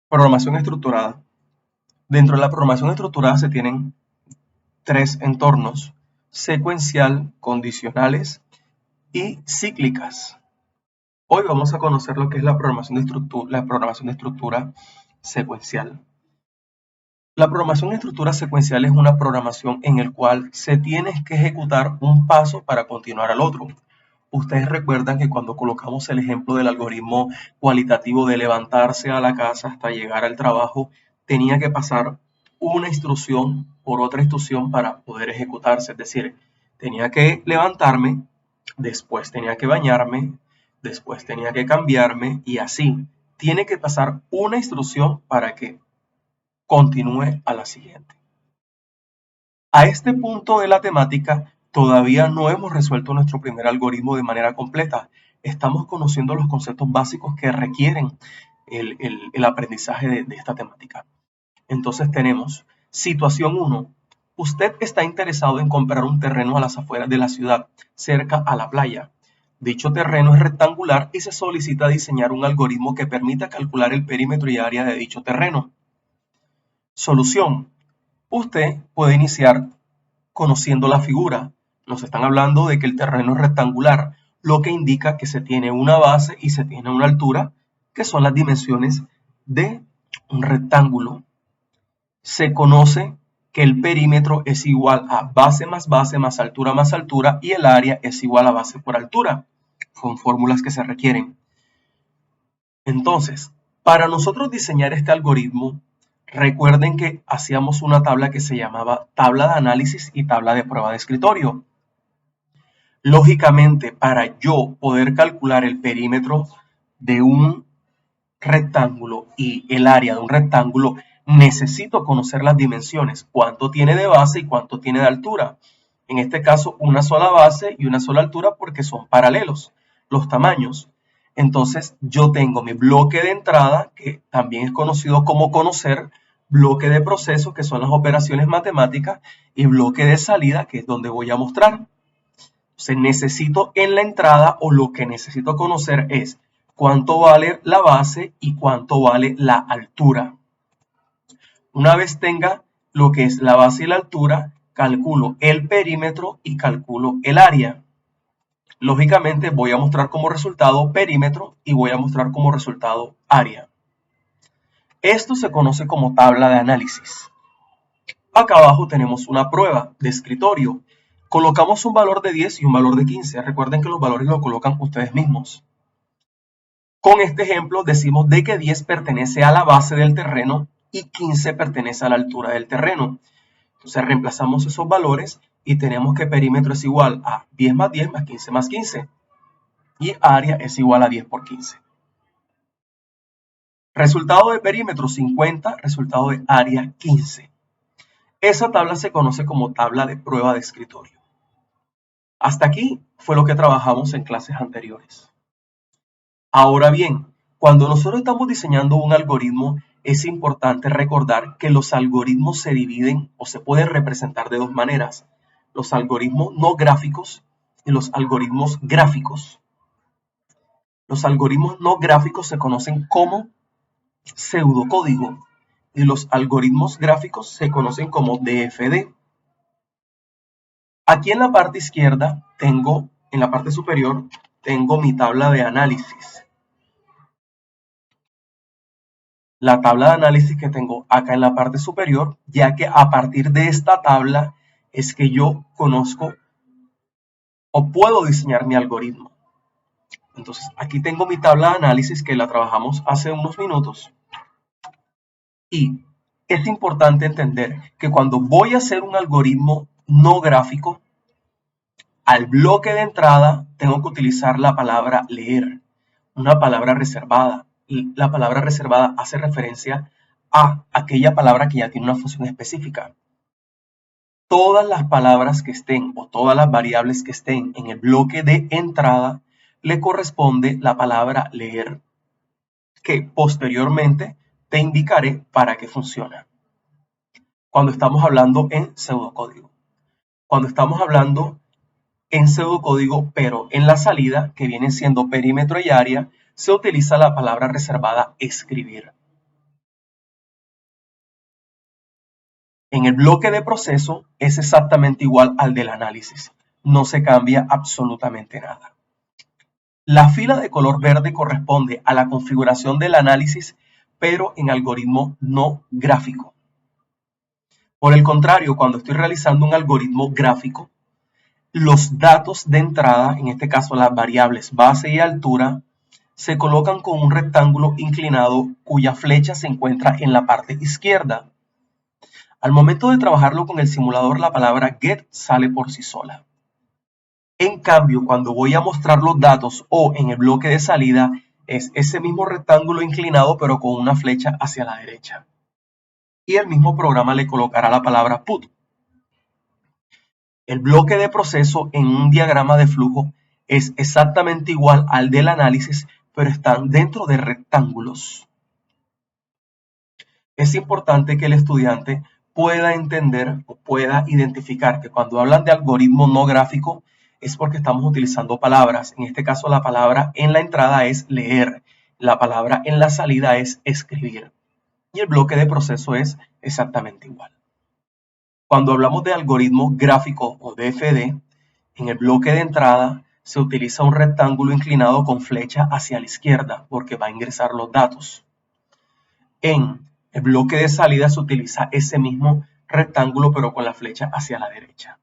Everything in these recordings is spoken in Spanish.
Programación estructurada. Dentro de la programación estructurada se tienen tres entornos: secuencial, condicionales y cíclicas. Hoy vamos a conocer lo que es la programación de estructura secuencial. La programación de estructura secuencial es una programación en la cual se tiene que ejecutar un paso para continuar al otro. Ustedes recuerdan que cuando colocamos el ejemplo del algoritmo cualitativo de levantarse a la casa hasta llegar al trabajo, tenía que pasar una instrucción por otra instrucción para poder ejecutarse. Es decir, tenía que levantarme, después tenía que bañarme, después tenía que cambiarme y así. Tiene que pasar una instrucción para que continúe a la siguiente. A este punto de la temática, todavía no hemos resuelto nuestro primer algoritmo de manera completa. Estamos conociendo los conceptos básicos que requieren el aprendizaje de esta temática. Entonces tenemos situación 1. Usted está interesado en comprar un terreno a las afueras de la ciudad, cerca a la playa. Dicho terreno es rectangular y se solicita diseñar un algoritmo que permita calcular el perímetro y área de dicho terreno. Solución. Usted puede iniciar conociendo la figura. Nos están hablando de que el terreno es rectangular, lo que indica que se tiene una base y se tiene una altura, que son las dimensiones de un rectángulo. Se conoce que el perímetro es igual a base más altura y el área es igual a base por altura. Son fórmulas que se requieren. Entonces, para nosotros diseñar este algoritmo, recuerden que hacíamos una tabla que se llamaba tabla de análisis y tabla de prueba de escritorio. Lógicamente, para yo poder calcular el perímetro de un rectángulo y el área de un rectángulo, necesito conocer las dimensiones, cuánto tiene de base y cuánto tiene de altura. En este caso, una sola base y una sola altura porque son paralelos los tamaños. Entonces, yo tengo mi bloque de entrada, que también es conocido como conocer, bloque de proceso, que son las operaciones matemáticas, y bloque de salida, que es donde voy a mostrar. Entonces, necesito en la entrada, o lo que necesito conocer es cuánto vale la base y cuánto vale la altura. Una vez tenga lo que es la base y la altura, calculo el perímetro y calculo el área. Lógicamente voy a mostrar como resultado perímetro y voy a mostrar como resultado área. Esto se conoce como tabla de análisis. Acá abajo tenemos una prueba de escritorio. Colocamos un valor de 10 y un valor de 15. Recuerden que los valores los colocan ustedes mismos. Con este ejemplo decimos de que 10 pertenece a la base del terreno y 15 pertenece a la altura del terreno. Entonces reemplazamos esos valores y tenemos que perímetro es igual a 10 más 10 más 15 más 15. Y área es igual a 10 por 15. Resultado de perímetro 50, resultado de área 15. Esa tabla se conoce como tabla de prueba de escritorio. Hasta aquí fue lo que trabajamos en clases anteriores. Ahora bien, cuando nosotros estamos diseñando un algoritmo, es importante recordar que los algoritmos se dividen o se pueden representar de dos maneras: los algoritmos no gráficos y los algoritmos gráficos. Los algoritmos no gráficos se conocen como pseudocódigo y los algoritmos gráficos se conocen como DFD. Aquí en la parte izquierda en la parte superior, tengo mi tabla de análisis. La tabla de análisis que tengo acá en la parte superior, ya que a partir de esta tabla es que yo conozco o puedo diseñar mi algoritmo. Entonces, aquí tengo mi tabla de análisis que la trabajamos hace unos minutos. Y es importante entender que cuando voy a hacer un algoritmo no gráfico, al bloque de entrada tengo que utilizar la palabra leer, una palabra reservada. Y la palabra reservada hace referencia a aquella palabra que ya tiene una función específica. Todas las palabras que estén o todas las variables que estén en el bloque de entrada le corresponde la palabra leer, que posteriormente te indicaré para qué funciona. Cuando estamos hablando en pseudocódigo. Cuando estamos hablando en pseudocódigo, pero en la salida, que viene siendo perímetro y área, se utiliza la palabra reservada escribir. En el bloque de proceso es exactamente igual al del análisis. No se cambia absolutamente nada. La fila de color verde corresponde a la configuración del análisis, pero en algoritmo no gráfico. Por el contrario, cuando estoy realizando un algoritmo gráfico, los datos de entrada, en este caso las variables base y altura, se colocan con un rectángulo inclinado cuya flecha se encuentra en la parte izquierda. Al momento de trabajarlo con el simulador, la palabra get sale por sí sola. En cambio, cuando voy a mostrar los datos o en el bloque de salida, es ese mismo rectángulo inclinado pero con una flecha hacia la derecha. Y el mismo programa le colocará la palabra put. El bloque de proceso en un diagrama de flujo es exactamente igual al del análisis, pero están dentro de rectángulos. Es importante que el estudiante pueda entender o pueda identificar que cuando hablan de algoritmo no gráfico es porque estamos utilizando palabras. En este caso, la palabra en la entrada es leer, la palabra en la salida es escribir. Y el bloque de proceso es exactamente igual. Cuando hablamos de algoritmo gráfico o DFD, en el bloque de entrada se utiliza un rectángulo inclinado con flecha hacia la izquierda porque va a ingresar los datos. En el bloque de salida se utiliza ese mismo rectángulo pero con la flecha hacia la derecha.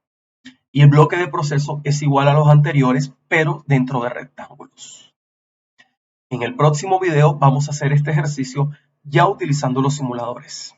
Y el bloque de proceso es igual a los anteriores pero dentro de rectángulos. En el próximo video vamos a hacer este ejercicio ya utilizando los simuladores.